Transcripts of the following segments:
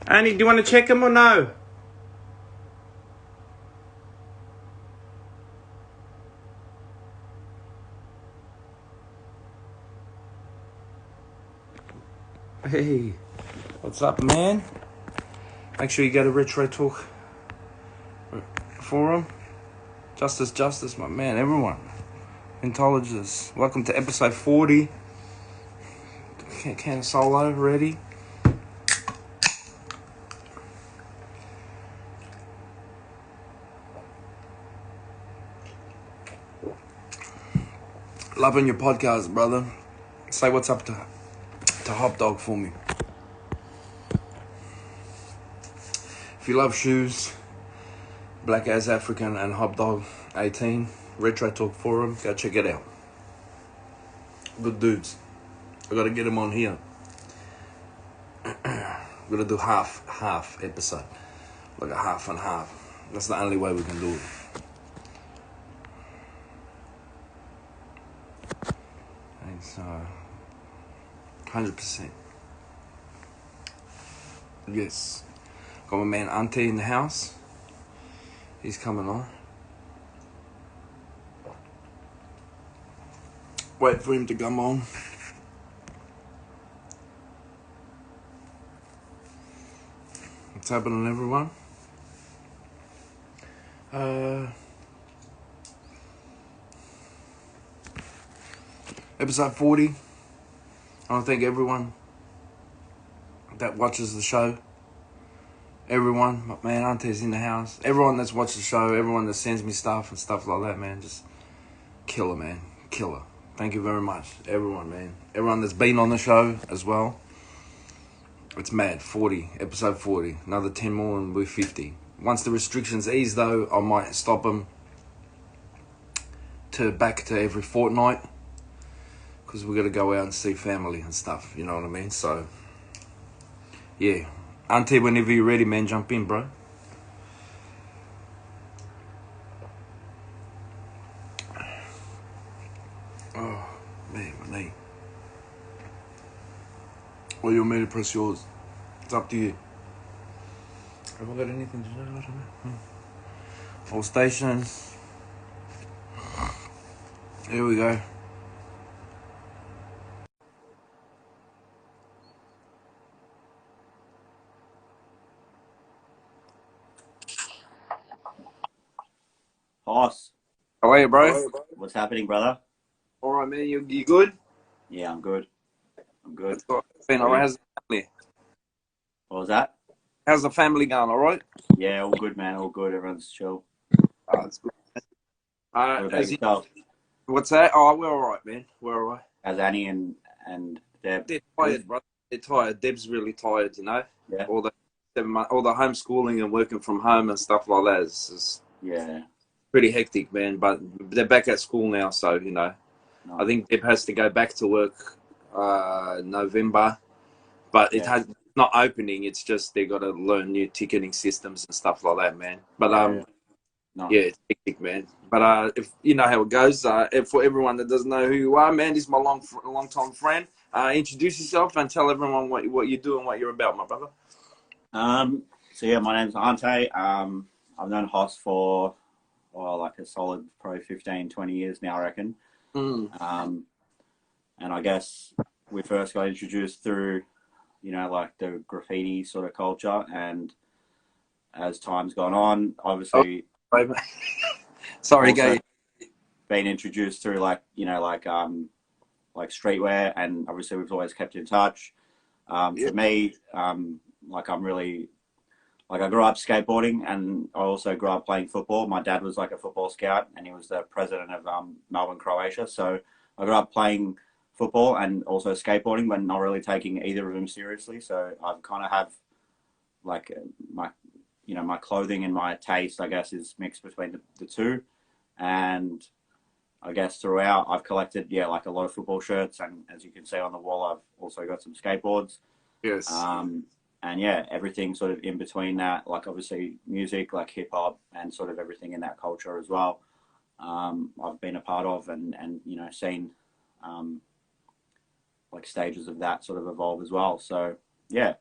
Annie, do you want to check him or no? Hey, what's up, man? Make sure you go to Retro Talk Forum. Justice, my man, everyone. Intelligence. Welcome to episode 40. Can of solo ready? Loving your podcast, brother. Say what's up to Hop Dog for me. If you love shoes, Black as African and Hop Dog 18, Retro Talk Forum, go check it out. Good dudes. I gotta get them on here. We're gonna do half episode. Like a half and half. That's the only way we can do it. And so 100%. Yes. Got my man Ante in the house. He's coming on. Wait for him to come on. What's happening, everyone? Episode 40. I want to thank everyone that watches the show. Everyone, my man Ante's in the house. Everyone that's watched the show, everyone that sends me stuff and stuff like that, man. Just killer, man. Killer. Thank you very much. Everyone, man. Everyone that's been on the show as well. It's mad. 40. Episode 40. Another 10 more and we're 50. Once the restrictions ease, though, I might stop them back to every fortnight. Because we got to go out and see family and stuff. You know what I mean? So, yeah. Ante, whenever you're ready, man, jump in, bro. Oh, man, my knee. Or you want me to press yours? It's up to you. Have I got anything to do? I don't know. All stations. Here we go. Hoss. How are you, bro? What's happening, brother? All right, man. You good? Yeah, I'm good. I'm good. That's all right. Been all right. How's the family? What was that? How's the family going? All right? Yeah, all good, man. All good. Everyone's chill. Oh, that's good. What about yourself? What's that? Oh, we're all right, man. We're all right. How's Annie and Deb? They're tired, bro. They're tired. Deb's really tired, you know? Yeah. All the homeschooling and working from home and stuff like that is Yeah. pretty hectic, man. But they're back at school now, so, you know. Nice. I think Deb has to go back to work November. But it has not opening. It's just they got to learn new ticketing systems and stuff like that, man. But Nice. yeah, it's hectic, man. But if you know how it goes, for everyone that doesn't know who you are, man, this is my long time friend. Introduce yourself and tell everyone what you do and what you're about, my brother. So yeah, my name's Ante. I've known Hoss for like a solid probably 15, 20 years now, I reckon. And I guess we first got introduced through, you know, like the graffiti sort of culture, and as time's gone on, obviously, Sorry, guys. Been introduced through like streetwear, and obviously we've always kept in touch. For me, like I'm really like I grew up skateboarding, and I also grew up playing football. My dad was like a football scout, and he was the president of Melbourne, Croatia. So I grew up playing football and also skateboarding, but not really taking either of them seriously. So I've kind of have like my clothing and my taste, I guess, is mixed between the two. And I guess throughout I've collected, like a lot of football shirts. And as you can see on the wall, I've also got some skateboards. Yes. And everything sort of in between that, like obviously music, like hip hop, and sort of everything in that culture as well. I've been a part of and seen like stages of that sort of evolve as well. So yeah.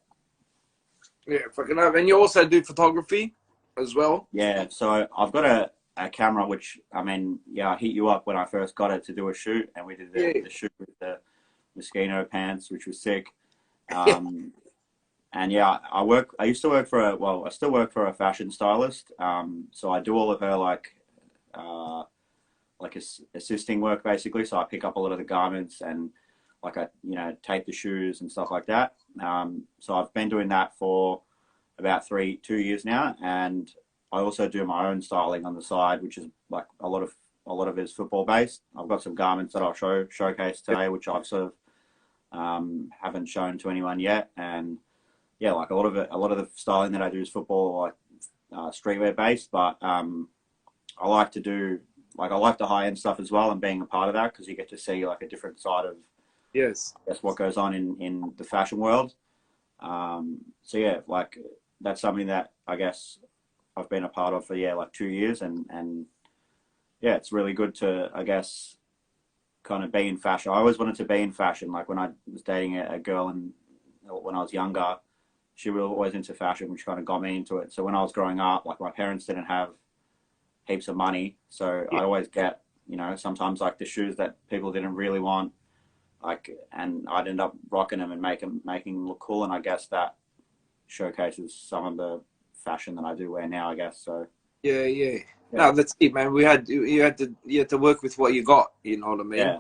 Yeah, fucking up. And you also do photography as well. Yeah, so I've got a camera which, I mean, yeah, I hit you up when I first got it to do a shoot, and we did Yeah. the shoot with the mosquito pants, which was sick. Yeah. And yeah, I used to work for I still work for a fashion stylist. So I do all of her uh, assisting work basically. So I pick up a lot of the garments and like tape the shoes and stuff like that. So I've been doing that for about 2 years now, and I also do my own styling on the side, which is like a lot of it is football based. I've got some garments that I'll showcase today, which I've sort of haven't shown to anyone yet, and yeah, like a lot of the styling that I do is football, like streetwear based, but I like to do I like the high end stuff as well, and being a part of that because you get to see like a different side of Yes. I guess what goes on in the fashion world. So yeah, like that's something that I guess I've been a part of for like 2 years, and yeah, it's really good to I guess kind of be in fashion. I always wanted to be in fashion. Like when I was dating a girl and when I was younger, she was always into fashion, which kind of got me into it. So when I was growing up, like my parents didn't have heaps of money, so Yeah. I always get sometimes like the shoes that people didn't really want, like, and I'd end up rocking them and making them look cool. And I guess that showcases some of the fashion that I do wear now, I guess. So Yeah. Yeah. yeah, No, that's it, man. You had to work with what you got. You know what I mean? yeah,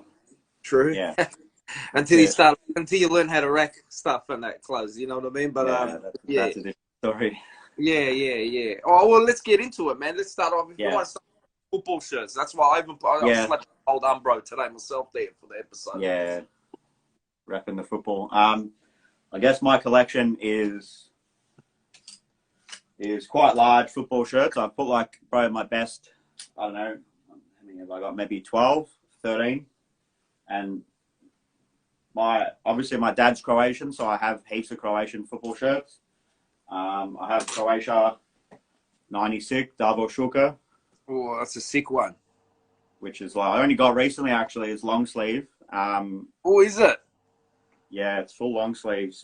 True. yeah, Until yeah, you learn how to rack stuff and that clothes. You know what I mean? But yeah. yeah. That's a different story. Yeah, yeah, yeah. Oh well, let's get into it, man. Let's start off. If you Yeah, want to start with football shirts, that's why I yeah, slept old Umbro today myself there for the episode. yeah. Repping the football. I guess my collection is quite large football shirts. I put like probably my best, I don't know, how many have I got? Maybe 12, 13. And obviously my dad's Croatian, so I have heaps of Croatian football shirts. I have Croatia 96, Davor Šuker, Oh, that's a sick one. which is like, I only got recently actually, is long sleeve. Oh, is it? Yeah, it's full long sleeve.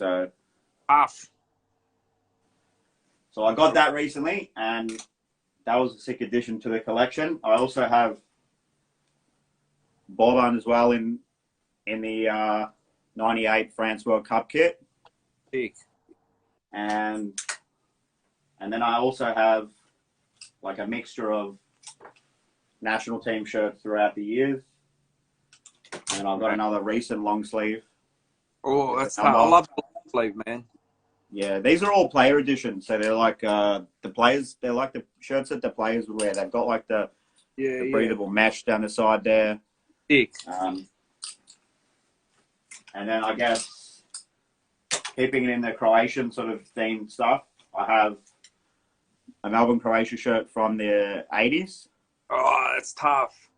Half. So I got that recently, and that was a sick addition to the collection. I also have Boban as well in the 98 France World Cup kit, Sick. and then I also have like a mixture of national team shirts throughout the years, and I've got another recent long sleeve. Oh, that's tough. I love the long sleeve, man. Yeah, these are all player editions, so they're like the players. They're like the shirts that the players would wear. They've got like the breathable mesh down the side there. Sick. And then I guess keeping it in the Croatian sort of themed stuff, I have a Melbourne Croatia shirt from the 80s. Oh, that's tough.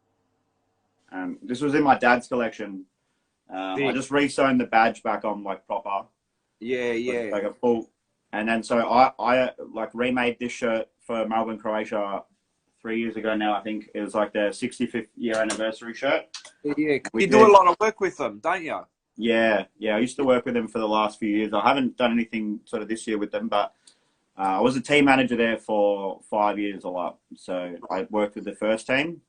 This was in my dad's collection. I just re-sewn the badge back on like proper. Yeah, yeah. Like a full. And then so I like remade this shirt for Melbourne Croatia 3 years ago now. I think it was like their 65th year anniversary shirt. Yeah, you do a lot of work with them, don't you? Yeah. I used to work with them for the last few years. I haven't done anything sort of this year with them, but I was a team manager there for 5 years a lot. So I worked with the first team,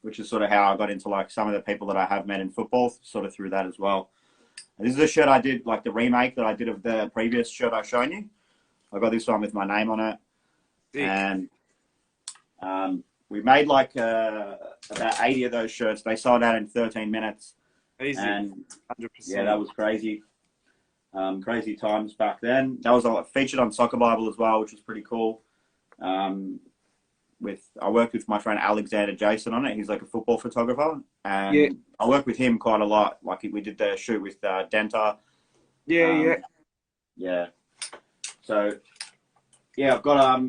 which is sort of how I got into like some of the people that I have met in football, sort of through that as well. And this is a shirt I did, like the remake that I did of the previous shirt I've shown you. I got this one with my name on it. Sick. And we made like about 80 of those shirts. They sold out in 13 minutes. Easy. And 100%. yeah, that was crazy. Crazy times back then. That was featured on Soccer Bible as well, which was pretty cool. I worked with my friend Alexander Jason on it. He's like a football photographer, and I worked with him quite a lot. Like we did the shoot with Denta. Yeah. So yeah, I've got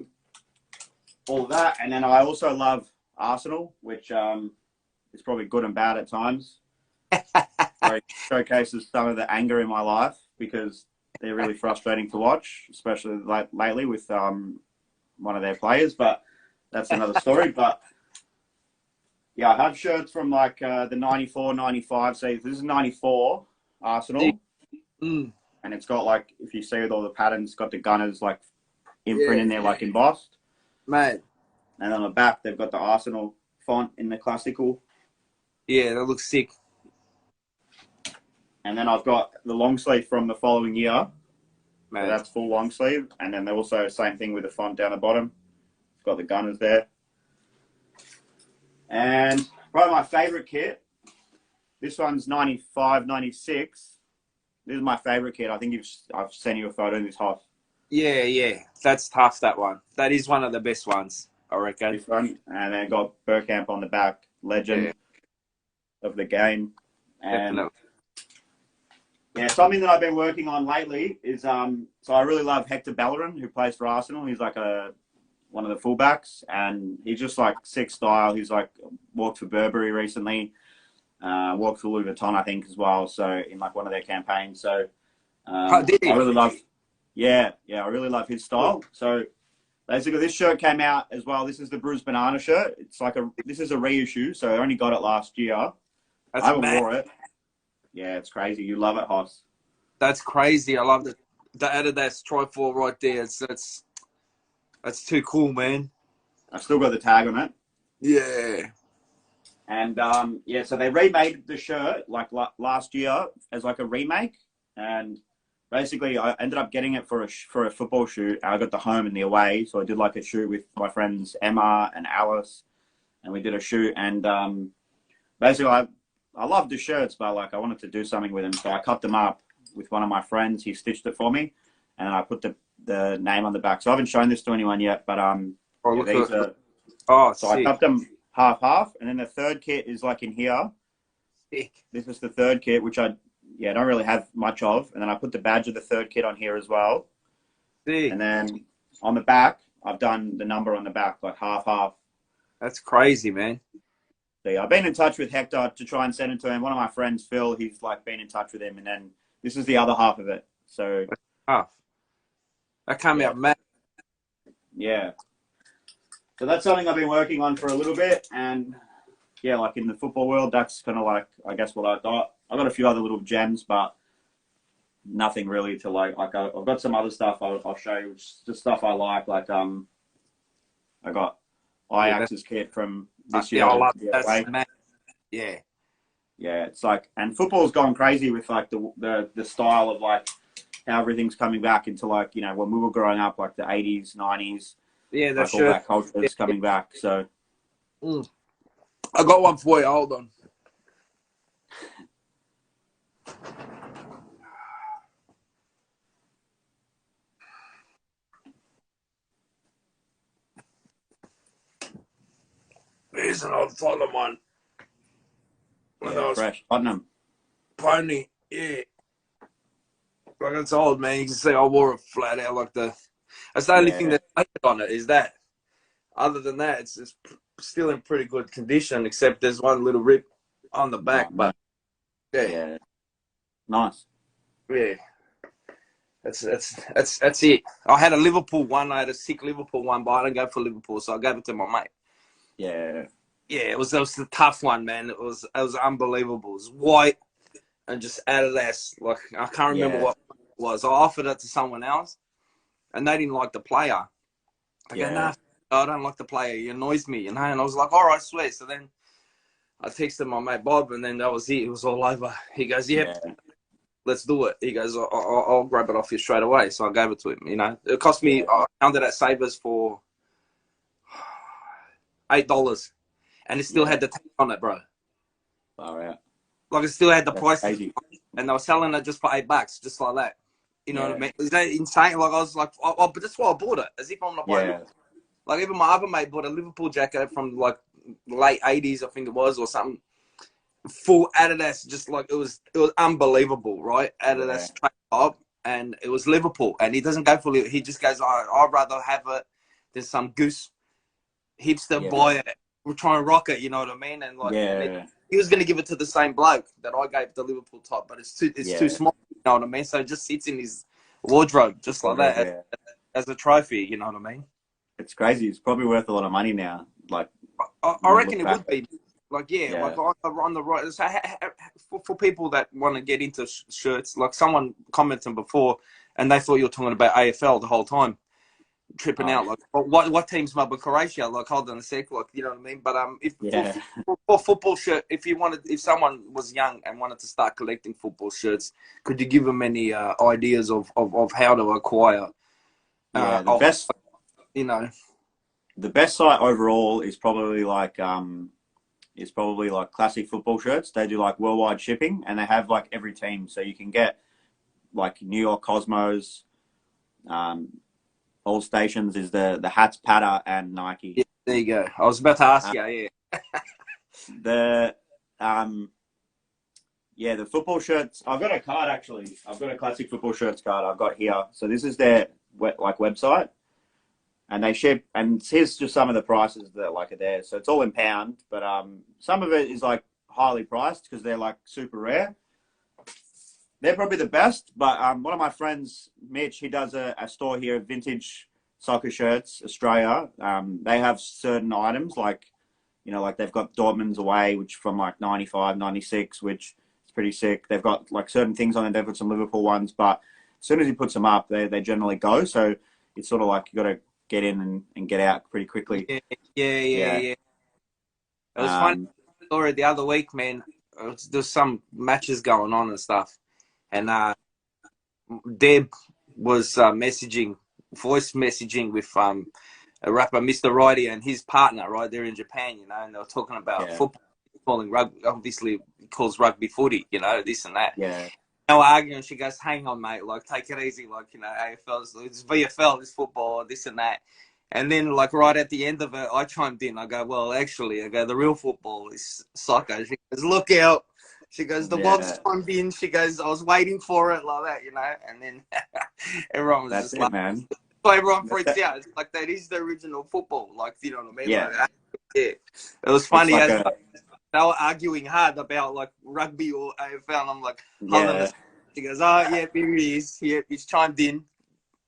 all of that, and then I also love Arsenal, which is probably good and bad at times. So it showcases some of the anger in my life because they're really frustrating to watch, especially lately with one of their players. But that's another story. But yeah, I have shirts from like the 94, 95 season. This is 94 Arsenal. and it's got like, if you see with all the patterns, it's got the Gunners like imprint in there, like embossed. Mate. And on the back, they've got the Arsenal font in the classical. Yeah, that looks sick. And then I've got the long sleeve from the following year. Mate. So that's full long sleeve. And then they're also same thing with the font down the bottom. It's got the Gunners there. And probably my favourite kit, this one's 95, 96. This is my favourite kit. I think I've sent you a photo of this Hoss. Yeah. That's tough, that one. That is one of the best ones, I reckon. This one. And then got Burkamp on the back, legend of the game. And Definitely. yeah, something that I've been working on lately is so I really love Hector Bellerin, who plays for Arsenal. He's like one of the fullbacks, and he's just like sick style. He's like walked for Burberry recently, walked for Louis Vuitton, I think, as well. So in like one of their campaigns. So I really love, I really love his style. So basically, this shirt came out as well. This is the Bruised Banana shirt. It's like this is a reissue, so I only got it last year. That's I haven't wore it. Yeah, it's crazy. You love it, Hoss. That's crazy. I love the Adidas Trifoil right there. That's too cool, man. I still got the tag on it. Yeah. And so they remade the shirt like last year as like a remake, and basically I ended up getting it for a football shoot. I got the home and the away, so I did like a shoot with my friends Emma and Alice, and we did a shoot. And basically I loved the shirts, but like I wanted to do something with them, so I cut them up with one of my friends. He stitched it for me, and I put the name on the back. So I haven't shown this to anyone yet, but so I cut them half, and then the third kit is like in here. Sick. This is the third kit, which I don't really have much of, and then I put the badge of the third kit on here as well. Sick. And then on the back, I've done the number on the back, like half. That's crazy, man. So yeah, I've been in touch with Hector to try and send it to him. One of my friends, Phil, he's like been in touch with him, and then this is the other half of it. So that came out mad. Yeah. So that's something I've been working on for a little bit, and yeah, like in the football world, that's kind of like, I guess, what I got. I got a few other little gems, but nothing really to like. Like I've got some other stuff I'll show you, which is just stuff I like. Like I got Ajax's kit from this year. I love that. Yeah. Yeah, it's like, and football's gone crazy with like the style of like how everything's coming back into like, you know, when we were growing up, like the 80s, 90s. Yeah, that's like all that culture is coming back. So I got one for you. Hold on. Here's an old follow mine. Fresh. Tottenham. Pony, yeah. Like it's old, man. You can see I wore it flat out like that's the only thing that's on it is that. Other than that, it's still in pretty good condition, except there's one little rip on the back. But yeah. Nice. Yeah. That's it. I had a Liverpool one. I had a sick Liverpool one, but I didn't go for Liverpool, so I gave it to my mate. Yeah. Yeah, it was a tough one, man. It was unbelievable. It was white and just Adidas. Like I can't remember what it was. I offered it to someone else, and they didn't like the player. I go, nah, I don't like the player. He annoys me, you know. And I was like, all right, sweet. So then I texted my mate Bob, and then that was it. It was all over. He goes, let's do it. He goes, I'll grab it off you straight away. So I gave it to him. You know, it cost me. I found it at Savers for $8, and it still had the tag on it, bro. All right. Like it still had the price, and they were selling it just for $8, just like that. You know what I mean? Is that insane? Like I was like, but that's why I bought it. As if I'm not buying it. Like even my other mate bought a Liverpool jacket from like late 80s, I think it was, or something. Full Adidas, just like it was unbelievable, right? Adidas track top, and it was Liverpool, and he doesn't go for Liverpool. He just goes, I'd rather have it than some goose hipster buy it. We're trying to rock it, you know what I mean? And like, he was going to give it to the same bloke that I gave the Liverpool top, but it's too small, you know what I mean? So it just sits in his wardrobe, just like that, as a trophy, you know what I mean? It's crazy. It's probably worth a lot of money now. Like, I reckon it would be. Like, yeah, Yeah. like on the right. So for people that want to get into shirts, like someone commented before, and they thought you were talking about AFL the whole time, tripping out. Like, what team's Mother Croatia? Like, hold on a sec, like, you know what I mean? But if Yeah. for football shirt, if someone was young and wanted to start collecting football shirts, could you give them any ideas of how to acquire? Yeah. You know, The best site overall is probably like Classic Football Shirts. They do like worldwide shipping, and they have like every team, so you can get like New York Cosmos. All Stations is the hats, Pata, and Nike. yeah, there you go. I was about to ask you, yeah. The the football shirts. I've got a card actually. I've got a Classic Football Shirts card. I've got here. So this is their website, and they ship. And here's just some of the prices that are there. So it's all in pound, but some of it is like highly priced because they're like super rare. They're probably the best, but one of my friends, Mitch, he does a store here, Vintage Soccer Shirts Australia. They have certain items like they've got Dortmund's away, which from like 95, 96, which is pretty sick. They've got like certain things on it. They've got some Liverpool ones, but as soon as he puts them up, they generally go. So it's sort of like you got to get in and get out pretty quickly. Yeah. It was funny story the other week, man. There's some matches going on and stuff, and Deb was voice messaging with a rapper, Mr. Righty, and his partner, right? They're in Japan, and they were talking about football, calling rugby. Obviously, he calls rugby footy, this and that. Yeah. They were arguing. She goes, "Hang on, mate. Like, take it easy. Like, AFL, it's VFL, it's football, this and that." And then, like, right at the end of it, I chimed in. I go, "Well, actually, the real football is soccer." She goes, "Look out." She goes, "The Bob's chimed in." She goes, "I was waiting for it," like that, And then everyone was just like, man. So everyone freaks out. It's like that is the original football. Like, you know what I mean? Yeah. Like, it was funny like as they were arguing hard about like rugby or AFL. And I'm like, hold on a second. She goes, "Oh yeah, here he is. Yeah, he's chimed in."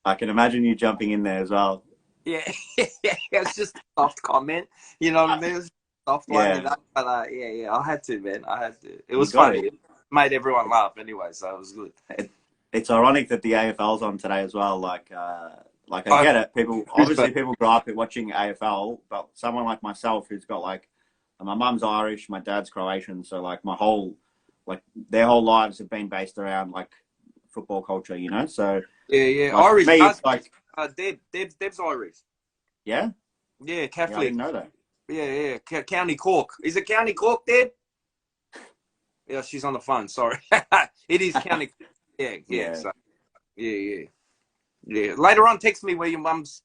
I can imagine you jumping in there as well. Yeah, it's just a soft comment. You know what I mean? It was soft one. But I had to, man. I had to. It was funny. It made everyone laugh anyway, so it was good. It's ironic that the AFL's on today as well. Like I get it. People grow up watching AFL, but someone like myself who's got like, my mum's Irish, my dad's Croatian, so like their whole lives have been based around like football culture, So yeah, like, Irish. Me, it's like Deb's Irish. Yeah, Catholic. Yeah, I didn't know that. Yeah. County Cork. Is it County Cork, Deb? Yeah, she's on the phone. Sorry, it is County. Yeah. So, yeah. Later on, text me where your mum's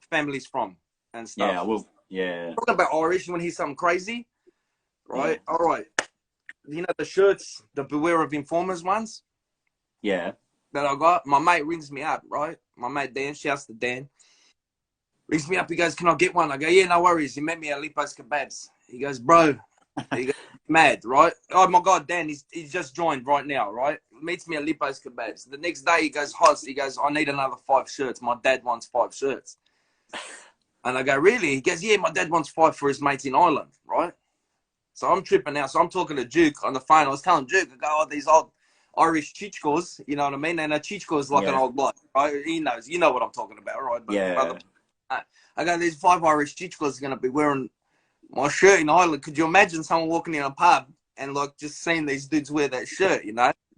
family's from and stuff. Yeah, I will. Yeah. Talking about Irish, you want to hear something crazy? Right? Yeah. All right. The shirts, the Beware of Informers ones? Yeah. That I got? My mate rings me up, right? My mate Dan, shouts to Dan. Rings me up, he goes, "Can I get one?" I go, "Yeah, no worries." He met me at Lipo's Kebabs. He goes, "Bro," he goes, "Mad, right?" "Oh my God, Dan, he's just joined right now, right?" Meets me at Lipo's Kebabs. The next day he goes, "Hoss," he goes, "I need another 5 shirts. My dad wants 5 shirts." And I go, "Really?" He goes, "Yeah, my dad wants 5 for his mates in Ireland," right? So I'm tripping out. So I'm talking to Duke on the phone. I was telling Duke, I go, "Oh, these old Irish chichkos," you know what I mean? And a chichko is like an old bloke, right? He knows, you know what I'm talking about, right? But I go, "These 5 Irish chichkos are going to be wearing my shirt in Ireland." Could you imagine someone walking in a pub and like just seeing these dudes wear that shirt,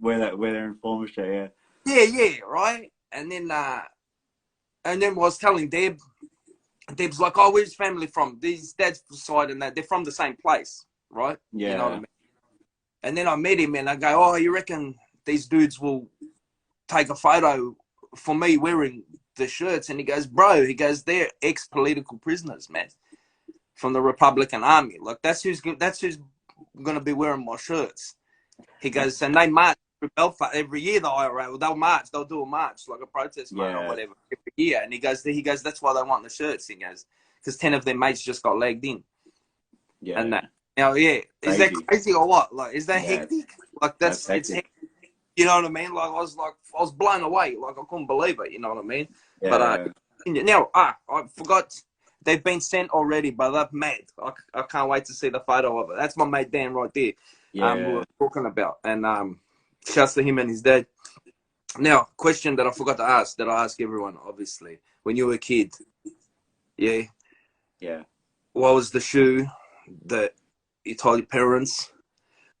Wear their Informer shirt, Yeah, right? And then I was telling Deb's like, "Oh, where's family from?" These dad's side and that, they're from the same place, right? Yeah. You know what I mean? And then I met him and I go, "Oh, you reckon these dudes will take a photo for me wearing the shirts?" And he goes, "Bro," he goes, "they're ex-political prisoners, man, from the Republican Army. Like that's who's gonna be wearing my shirts." He goes, "And they march through Belfast every year. The IRA, they'll do a march, like a protest march or whatever every year." And he goes, "That's why they want the shirts." He goes, "Because 10 of their mates just got legged in." Yeah. And that. Now, is that crazy or what? Like, is that hectic? Like it's hectic. You know what I mean? Like I was blown away. Like I couldn't believe it. You know what I mean? Yeah. But now I forgot they've been sent already, but they're mad. I can't wait to see the photo of it. That's my mate Dan right there. We were talking about, and shouts to him and his dad. Now, question that I forgot to ask, that I ask everyone, obviously, when you were a kid, yeah, what was the shoe that you told your parents,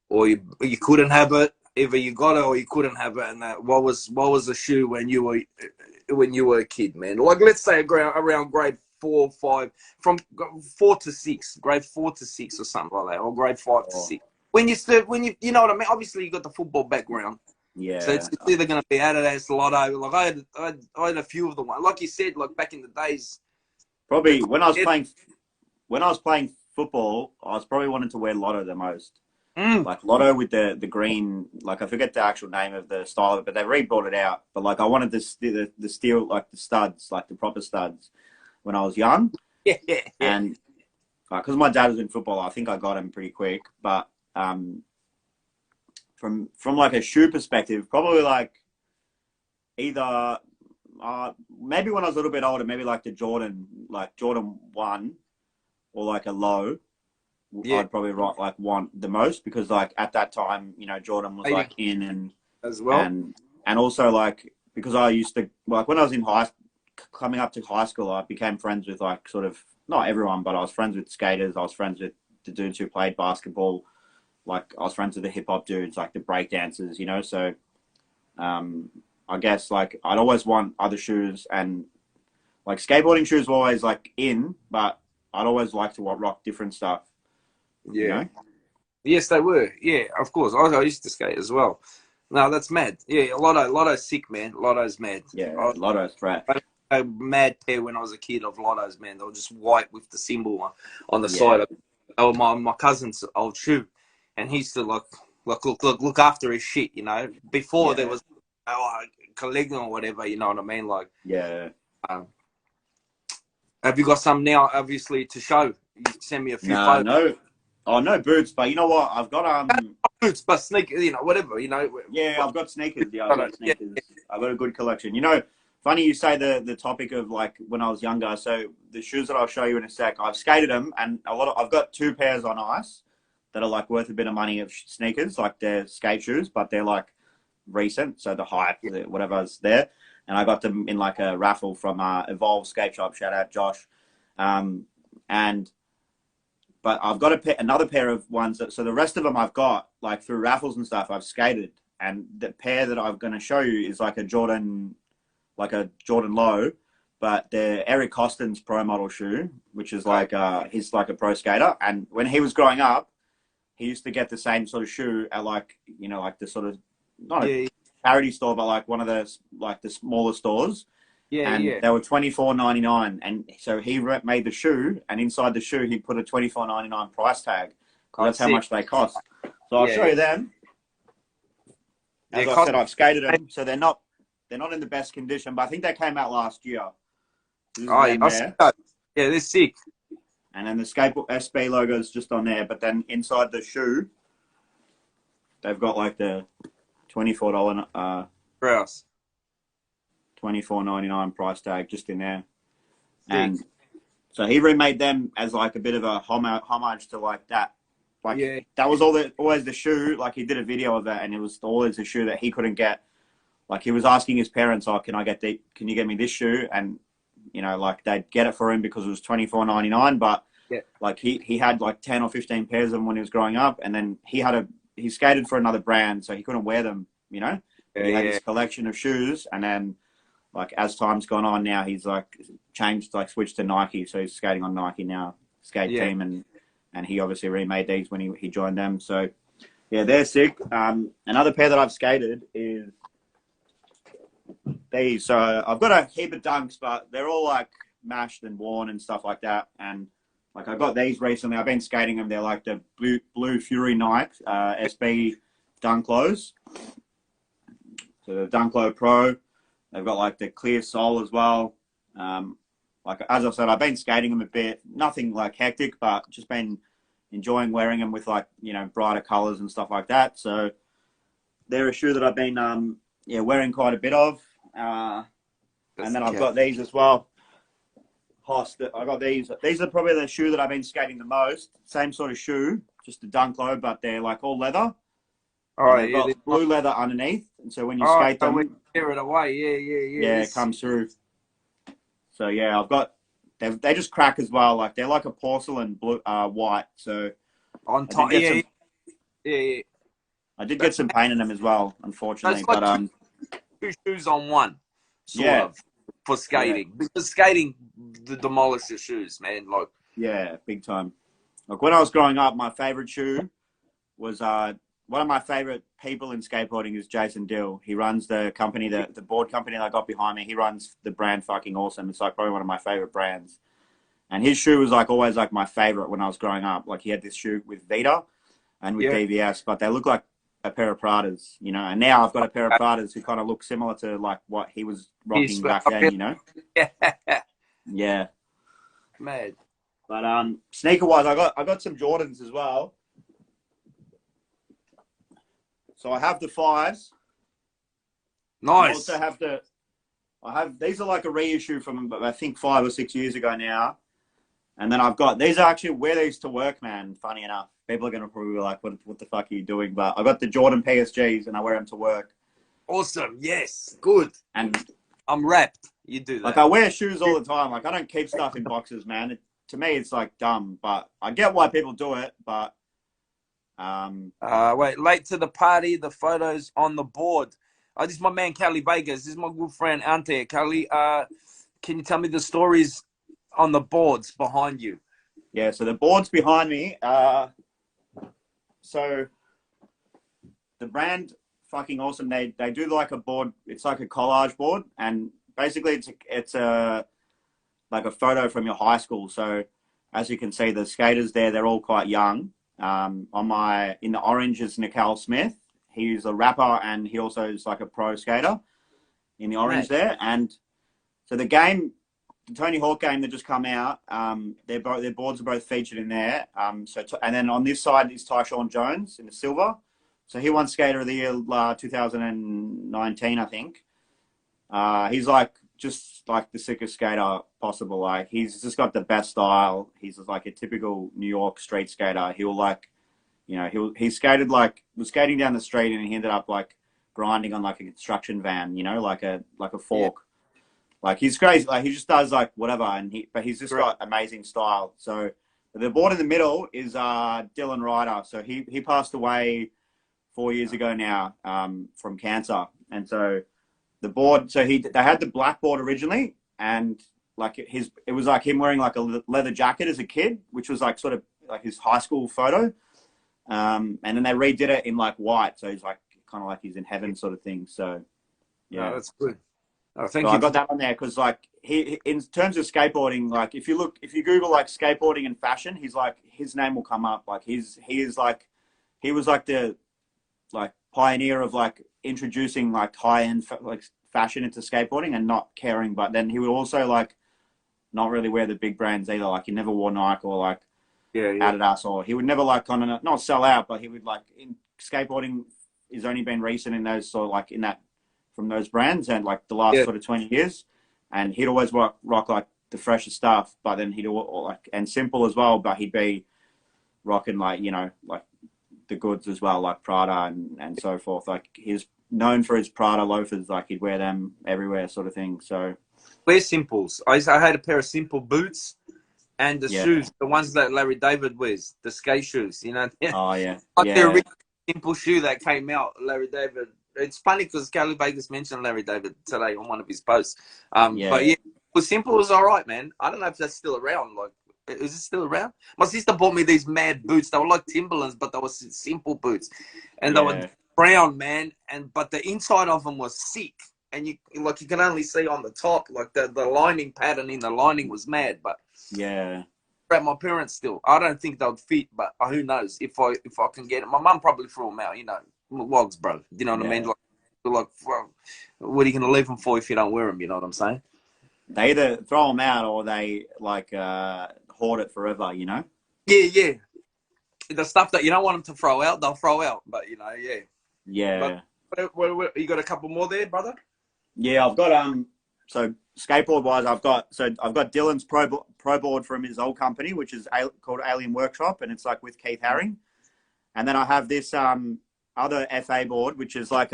or you couldn't have it? Either you got it or you couldn't have it, and what was the shoe when you were a kid, man? Like, let's say around grade 4 or 5, from 4 to 6, grade 4 to 6 or something like that, or grade 5 to 6. When you know what I mean? Obviously, you got the football background. Yeah. So it's either going to be Adidas, Lotto. Like I had a few of the ones. Like you said, like back in the days. Probably when I was playing football, I was probably wanting to wear Lotto the most. Like Lotto with the green, like I forget the actual name of the style of it, but they re-brought it out. But like I wanted the steel, like the studs, like the proper studs when I was young. Yeah. And because my dad was in football, I think I got him pretty quick. But from like a shoe perspective, probably like either maybe when I was a little bit older, maybe like the Jordan 1 or like a low. Yeah. I'd probably want the most, because like at that time, you know, Jordan was like in, and as well, and also like because I used to, like when I was in coming up to high school, I became friends with like sort of not everyone, but I was friends with skaters. I was friends with the dudes who played basketball. Like I was friends with the hip hop dudes, like the break dancers, you know. So I guess like I'd always want other shoes, and like skateboarding shoes were always like in, but I'd always like to rock different stuff. Yeah. You know? Yes, they were. Yeah, of course. I used to skate as well. No, that's mad. Yeah, Lotto's sick, man. Lotto's mad. Yeah, Lotto's threat. I had a mad pair when I was a kid of Lotto's, man. They were just white with the symbol on the side of it. They were my cousin's old shoe, and he used to look after his shit, you know. Before there was collecting or whatever, you know what I mean? Like, have you got some now, obviously, to show? You send me a few photos. No. Oh, no boots, but you know what? I've got boots, but sneakers, you know, whatever, you know. Yeah, I've got sneakers. Yeah, I've got sneakers. I've got a good collection. You know, funny you say the topic of like when I was younger. So the shoes that I'll show you in a sec, I've skated them, and I've got 2 pairs on ice that are like worth a bit of money of sneakers, like they're skate shoes, but they're like recent, so the hype, whatever's there. And I got them in like a raffle from Evolve Skate Shop. Shout out Josh. But I've got another pair of ones. So the rest of them I've got like through raffles and stuff. I've skated, and the pair that I'm going to show you is like a Jordan low, but they're Eric Costin's pro model shoe, which is like he's like a pro skater. And when he was growing up, he used to get the same sort of shoe at like, you know, like the sort of not a charity store, but like one of those like the smaller stores. They were $24.99, and so he made the shoe, and inside the shoe he put a $24.99 price tag, because that's how much they cost. So I'll show you them. As I said, I've skated them, so they're not in the best condition, but I think they came out last year. Yeah, they're sick. And then the Skateboard SB logo is just on there, but then inside the shoe, they've got like the $24 Grouse. $24.99 price tag just in there. And so he remade them as like a bit of a homage to like that. Like that was always the shoe. Like he did a video of that, and it was always the shoe that he couldn't get. Like he was asking his parents, "Oh, can you get me this shoe?" And you know, like they'd get it for him because it was $24.99. But like he had like 10 or 15 pairs of them when he was growing up, and then he skated for another brand, so he couldn't wear them. You know, he had this collection of shoes, and then like as time's gone on, now he's like switched to Nike, so he's skating on Nike now, team, and he obviously remade these when he joined them. So yeah, they're sick. Another pair that I've skated is these. So I've got a heap of Dunks, but they're all like mashed and worn and stuff like that. And like I got these recently. I've been skating them. They're like the Blue Fury Nike SB Dunk Lows. So the Dunk Low Pro. They've got like the clear sole as well. Like as I said, I've been skating them a bit. Nothing like hectic, but just been enjoying wearing them with like, you know, brighter colors and stuff like that. So they're a shoe that I've been wearing quite a bit of. And then I've got these as well. I got these. These are probably the shoe that I've been skating the most. Same sort of shoe, just a dunk low, but they're like all leather. All And right, they've got blue leather underneath. And so when you oh, skate so we them, tear it away. Yeah. it comes through. So yeah, I've got, they just crack as well. Like they're like a porcelain blue, white. So On I did top, get yeah. I did get some paint in them as well, So unfortunately. it's like But two shoes on one, sort yeah, of, for skating. Because skating demolishes shoes, man. Like, yeah, big time. Like when I was growing up, my favorite shoe was one of my favorite people in skateboarding is Jason Dill. He runs the company, the board company that I got behind me. He runs the brand Fucking Awesome. It's like probably one of my favorite brands. And his shoe was like always like my favorite when I was growing up. Like he had this shoe with Vita and with yeah. DVS, but they look like a pair of Pradas, you know. And now I've got a pair of Pradas who kind of look similar to like what he was rocking back then, you know. Yeah. Yeah. Mad. But sneaker wise, I got some Jordans as well. So I have the fives. Nice. I also have these are like a reissue from I think 5 or 6 years ago now. And then I've got, these are actually, wear these to work, man, funny enough. People are going to probably be like, what the fuck are you doing? But I got the Jordan PSGs and I wear them to work. Awesome. Yes. Good. And I'm wrapped. You do that. like I wear shoes all the time. Like I don't keep stuff in boxes, man. To me, it's like dumb, but I get why people do it. But wait, late to the party, the photos on the board. This is my man, Cali Vegas. This is my good friend, Ante. Cali, can you tell me the stories on the boards behind you? Yeah, so the boards behind me, so the brand Fucking Awesome, they do like a board, it's like a collage board, and basically it's a like a photo from your high school. So as you can see, the skaters there, they're all quite young. In the orange is Nicole Smith. He's a rapper and he also is like a pro skater in the orange there. And so the Tony Hawk game that just come out, their boards are both featured in there. And then on this side is Tyshawn Jones in the silver. So he won Skater of the Year 2019, I think. He's like just like the sickest skater possible. Like he's just got the best style. He's just like a typical New York street skater. He'll like, you know, he skated was skating down the street and he ended up like grinding on like a construction van, you know, like a fork. Yeah. Like he's crazy. Like he just does like whatever, but he's just got amazing style. So the board in the middle is Dylan Ryder. So he passed away 4 years ago now from cancer, and so the board. So they had the black board originally, and like it was like him wearing like a leather jacket as a kid, which was like sort of like his high school photo. And then they redid it in like white, so he's like kind of like he's in heaven sort of thing. So yeah, that's good. Oh, thank you. I got that on there because like he in terms of skateboarding, like if you Google like skateboarding and fashion, he's like his name will come up. Like he was like the like pioneer of like introducing like high end like fashion into skateboarding and not caring. But then he would also like not really wear the big brands either. Like he never wore Nike or like Adidas, or he would never like kind of not sell out, but he would like in skateboarding has only been recent in those sort of like in that from those brands and like the last sort of 20 years, and he'd always rock like the freshest stuff, but then he'd like and simple as well, but he'd be rocking like, you know, like the goods as well, like Prada and so forth. Like he's known for his Prada loafers, like he'd wear them everywhere sort of thing. So wear simples. I had a pair of simple boots and the shoes, the ones that Larry David wears, the skate shoes, you know. Oh yeah. Like the really simple shoe that came out, Larry David. It's funny because Cali Vegas mentioned Larry David today on one of his posts. But yeah, simple was all right, man. I don't know if that's still around. Like, is it still around? My sister bought me these mad boots. They were like Timberlands, but they were simple boots, and they were brown, man. But the inside of them was sick, and you can only see on the top, like the lining pattern in the lining was mad. But at my parents still, I don't think they'd fit, but who knows if I can get it. My mum probably threw them out, you know. Wogs, bro. You know what I mean? Like, what are you going to leave them for if you don't wear them? You know what I'm saying? They either throw them out or they like hoard it forever. You know? Yeah. The stuff that you don't want them to throw out, they'll throw out. But you know, yeah. But, you got a couple more there, brother? Yeah, I've got So skateboard wise, I've got Dylan's pro board from his old company, which is called Alien Workshop, and it's like with Keith Haring. And then I have this other FA board, which is like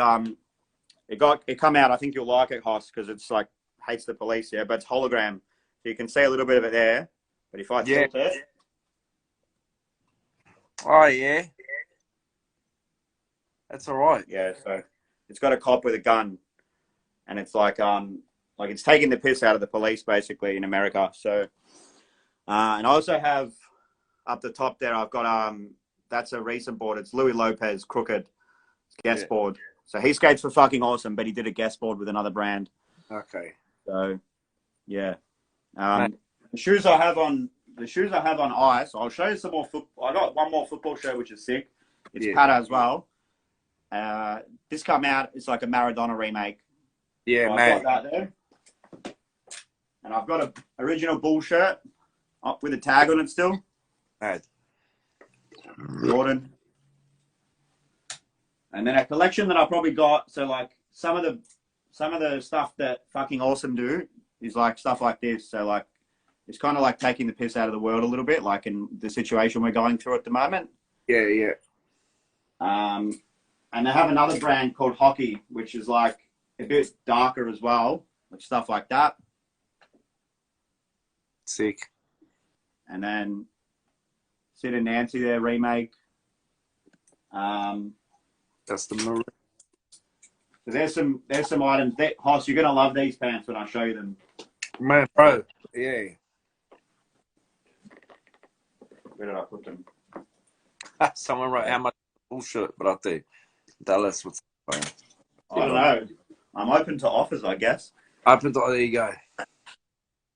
it come out. I think you'll like it, Hoss, because it's like hates the police, yeah, but it's hologram, so you can see a little bit of it there. But if I tilt it, oh yeah, that's all right. Yeah, so it's got a cop with a gun, and it's like it's taking the piss out of the police basically in America. So, and I also have up the top there, I've got that's a recent board. It's Louis Lopez Crooked guest board. So he skates for fucking awesome, but he did a guest board with another brand. Okay. So, yeah. The shoes I have on ice. I'll show you some more football. I got one more football show which is sick. It's Pata as well. This come out. It's like a Maradona remake. Yeah, so man. I've got that there, and I've got a original Bull shirt up with a tag on it still. Mad. Jordan. And then a collection that I probably got. So like some of the stuff that fucking awesome do is like stuff like this. So like it's kind of like taking the piss out of the world a little bit, like in the situation we're going through at the moment. Yeah, yeah. And they have another brand called Hockey, which is like a bit darker as well, like stuff like that. Sick. And then Sid and Nancy there remake. That's the Maroon. So there's some items. Hoss, you're gonna love these pants when I show you them. Man, bro. Yeah. Where did I put them? Someone wrote how much bullshit, but I'll tell you. Dallas, what's going I don't know. I'm open to offers, I guess. there you go.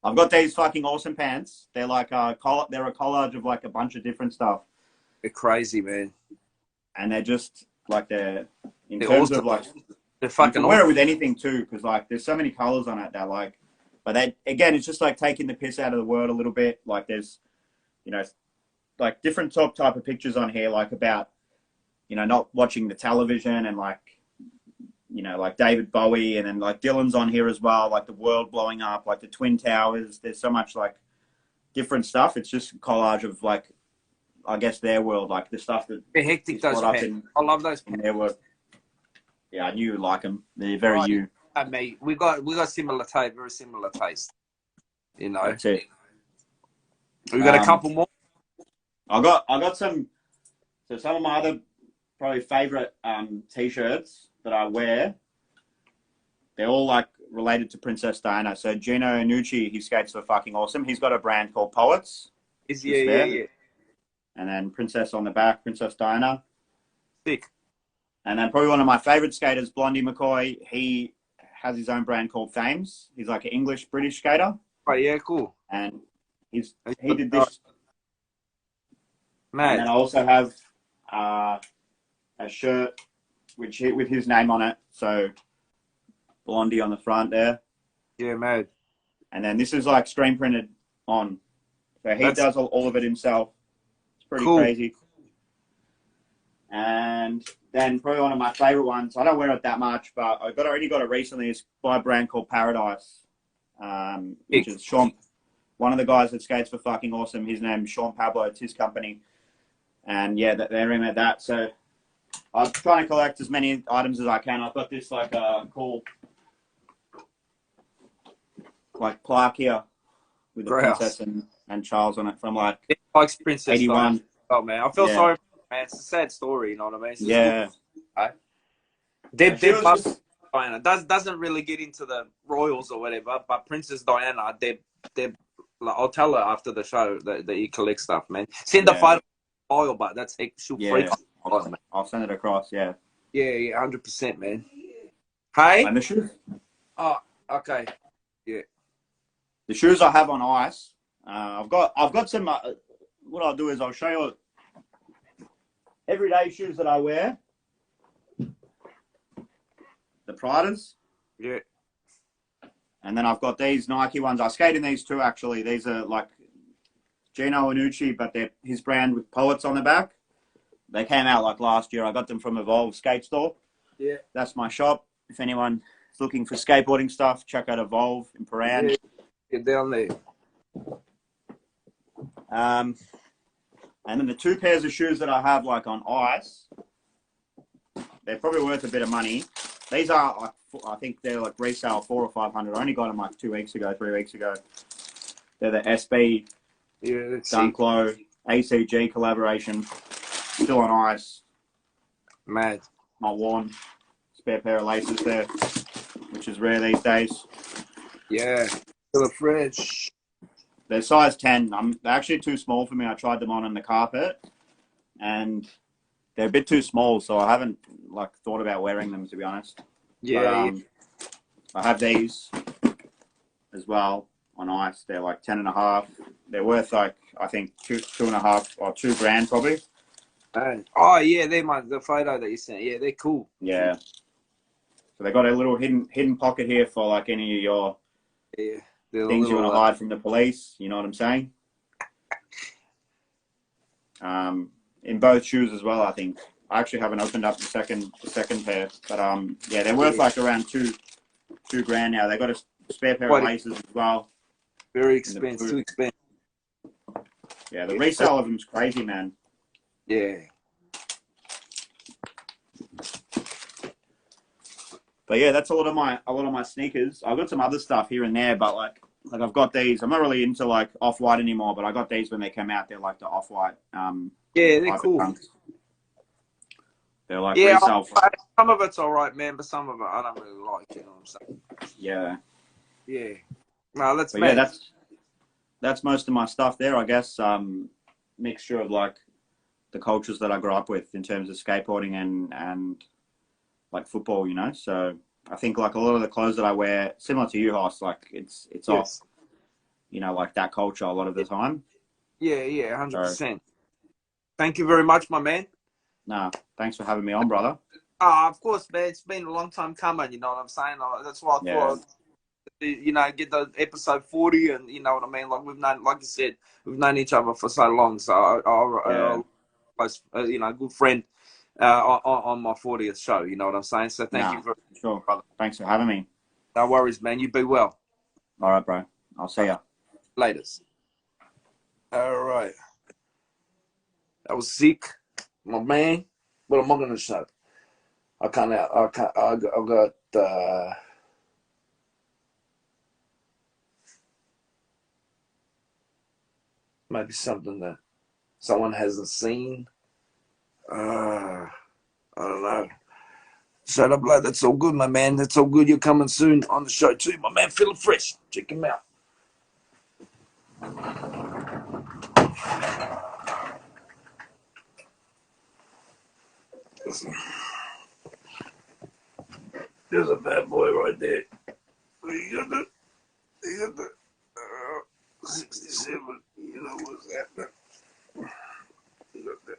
I've got these fucking awesome pants. They're like they're a collage of like a bunch of different stuff. They're crazy, man. And they're just like they're They're terms awesome. of like They're fucking you can wear it awesome. with anything too, because like there's so many colors on it that like, but they again it's just like taking the piss out of the world a little bit. Like there's, like different type of pictures on here, like about, not watching the television and like, like David Bowie, and then like Dylan's on here as well, like the world blowing up, like the Twin Towers. There's so much like different stuff. It's just a collage of like, I guess their world, like the stuff that They're hectic, those pants. I love those pants. Their work. Yeah, I knew you like them. They're very you. Mate, we got similar taste, very similar taste. That's it. We got a couple more. I got some. So some of my other probably favorite t-shirts that I wear. They're all like related to Princess Diana. So Gino Iannucci, he skates for fucking awesome. He's got a brand called Poets. Yeah. And then Princess on the back, Princess Diana. Sick. And then probably one of my favorite skaters, Blondie McCoy. He has his own brand called Thames. He's like an English-British skater. Oh, yeah, cool. And he did this. Mad. And then I also have a shirt with his name on it. So Blondie on the front there. Yeah, mad. And then this is like screen printed on. So he does all of it himself. It's pretty crazy. And then probably one of my favorite ones, I don't wear it that much, but I already got it recently. It's by a brand called Paradise, which is Sean, one of the guys that skates for fucking awesome. His name is Sean Pablo. It's his company. And yeah, they're in at that. So I'm trying to collect as many items as I can. I've got this like cool like plaque here with the princess and Charles on it from like Princess 81. Oh man, I feel sorry, man. It's a sad story, you know what I mean? It's yeah. Deb Diana doesn't really get into the royals or whatever, but Princess Diana, Deb, like, I'll tell her after the show that you collect stuff, man. Send the photo file, but that's she'll freak. I'll send it across. Yeah. Yeah, 100%, man. Hey. And the shoes. Oh, okay. Yeah. The shoes I have on ice. I've got some. What I'll do is I'll show you everyday shoes that I wear. The Pradas. Yeah. And then I've got these Nike ones. I skate in these too, actually. These are like Gino Iannucci, but they're his brand with Poets on the back. They came out like last year. I got them from Evolve Skate Store. Yeah. That's my shop. If anyone looking for skateboarding stuff, check out Evolve in Paran. Yeah, get down there. And then the 2 pairs of shoes that I have like on ice, they're probably worth a bit of money. These are, I think they're like resale 400 or 500. I only got them like 2 weeks ago, 3 weeks ago. They're the SB Dunk Low ACG collaboration. Still on ice. Mad. Not worn. Spare pair of laces there, which is rare these days. Yeah. Still fresh. They're size 10. They're actually too small for me. I tried them on the carpet, and they're a bit too small, so I haven't like thought about wearing them, to be honest. Yeah, but, I have these as well on ice. They're like 10.5. They're worth like, I think, 2.5 or $2,000 probably. Oh yeah, they're the photo that you sent. Yeah, they're cool. Yeah. So they got a little hidden pocket here for like any of your things you want to hide from the police. You know what I'm saying? In both shoes as well, I think. I actually haven't opened up the second pair, but yeah, they're worth like around $2,000 now. They got a spare pair of laces as well. Very expensive. Too expensive. Yeah, the resale of them's crazy, man. Yeah. But yeah, that's a lot of my sneakers. I've got some other stuff here and there, but like I've got these. I'm not really into like off-white anymore, but I got these when they came out. They're like the off-white. Yeah, they're cool. Dunks. They're like resale. Some of it's all right, man, but some of it I don't really like. You know what I'm saying? Yeah. Yeah. No, yeah, that's most of my stuff there, I guess. Mixture of like the cultures that I grew up with in terms of skateboarding and like football, you know. So I think like a lot of the clothes that I wear, similar to you, Hoss, like it's off, you know, like that culture a lot of the time. Yeah, 100%. Thank you very much, my man. No, thanks for having me on, brother. Of course, man. It's been a long time coming, you know what I'm saying? That's why I thought, you know, get the episode 40, and you know what I mean? Like we've known, like you said, we've known each other for so long. So you know, good friend on my 40th show, you know what I'm saying? So thank you very much, sure, brother. Thanks for having me. No worries, man. You be well. All right, bro. I'll see ya. Laters. All right. That was sick, my man. What am I gonna show? I got maybe something that someone hasn't seen. I don't know. Shut up, lad. That's all good, my man. That's all good. You're coming soon on the show too, my man. Feeling fresh. Check him out. There's a bad boy right there. You got the 67. You know what's happening. You got that.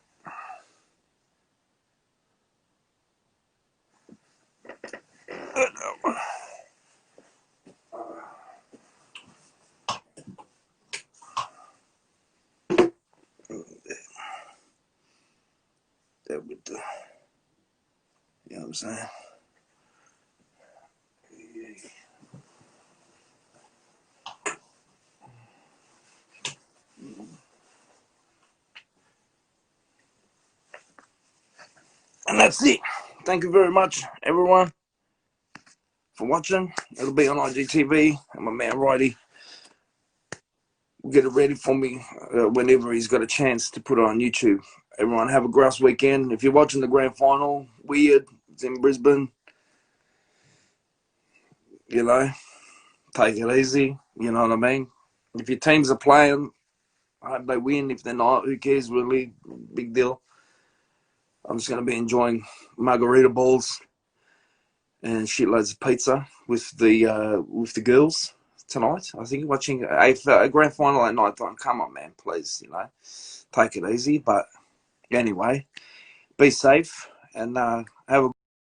That with the, you know what I'm saying? And that's it. Thank you very much, everyone, for watching. It'll be on IGTV, and my man Righty will get it ready for me whenever he's got a chance to put it on YouTube. Everyone have a grass weekend. If you're watching the grand final, it's in Brisbane. You know, take it easy. You know what I mean? If your teams are playing, I hope they win. If they're not, who cares really? Big deal. I'm just going to be enjoying margarita balls and shitloads of pizza with the girls tonight. I think watching a grand final at night time. Come on, man, please, you know, take it easy. But anyway, be safe and have a